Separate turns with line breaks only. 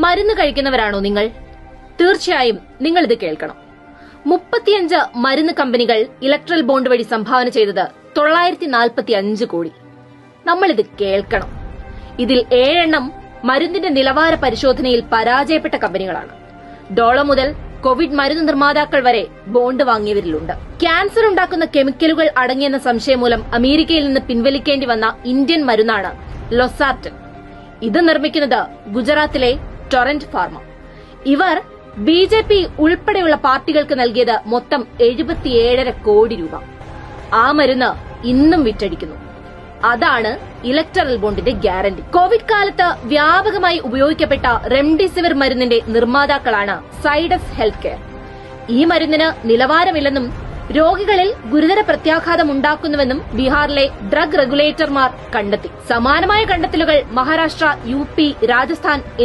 മരുന്ന് കഴിക്കുന്നവരാണോ നിങ്ങൾ? തീർച്ചയായും നിങ്ങൾ ഇത് കേൾക്കണം. 35 മരുന്ന് കമ്പനികൾ ഇലക്ട്രൽ ബോണ്ട് വഴി സംഭാവന ചെയ്തത് 945 കോടി. നമ്മളിത് കേൾക്കണം. ഇതിൽ 7 എണ്ണം മരുന്നിന്റെ നിലവാര പരിശോധനയിൽ പരാജയപ്പെട്ട കമ്പനികളാണ്. ഡോളർ മുതൽ കോവിഡ് മരുന്ന് നിർമ്മാതാക്കൾ വരെ ബോണ്ട് വാങ്ങിയവരിലുണ്ട്. ക്യാൻസർ ഉണ്ടാക്കുന്ന കെമിക്കലുകൾ അടങ്ങിയെന്ന സംശയം മൂലം അമേരിക്കയിൽ നിന്ന് പിൻവലിക്കേണ്ടി വന്ന ഇന്ത്യൻ മരുന്നാണ് ലൊസാർട്ടൻ. ഇത് നിർമ്മിക്കുന്നത് ഗുജറാത്തിലെ ടൊറന്റ് ഫാർമ. ഇവർ BJP ഉൾപ്പെടെയുള്ള പാർട്ടികൾക്ക് നൽകിയത് മൊത്തം 77.5 കോടി രൂപ. ആ മരുന്ന് ഇന്നും വിറ്റഴിക്കുന്നു. അതാണ് ഇലക്ടറൽ ബോണ്ടിന്റെ ഗ്യാരണ്ടി. കോവിഡ് കാലത്ത് വ്യാപകമായി ഉപയോഗിക്കപ്പെട്ട റെംഡെസിവിർ മരുന്നിന്റെ നിർമ്മാതാക്കളാണ് സൈഡസ് ഹെൽത്ത് കെയർ. ഈ മരുന്നിന് നിലവാരമില്ലെന്നും രോഗികളിൽ ഗുരുതര പ്രത്യാഘാതം ഉണ്ടാക്കുന്നുവെന്നും ബീഹാറിലെ ഡ്രഗ് റെഗുലേറ്റർമാർ കണ്ടെത്തി. സമാനമായ കണ്ടെത്തലുകൾ മഹാരാഷ്ട്ര, UP, രാജസ്ഥാൻ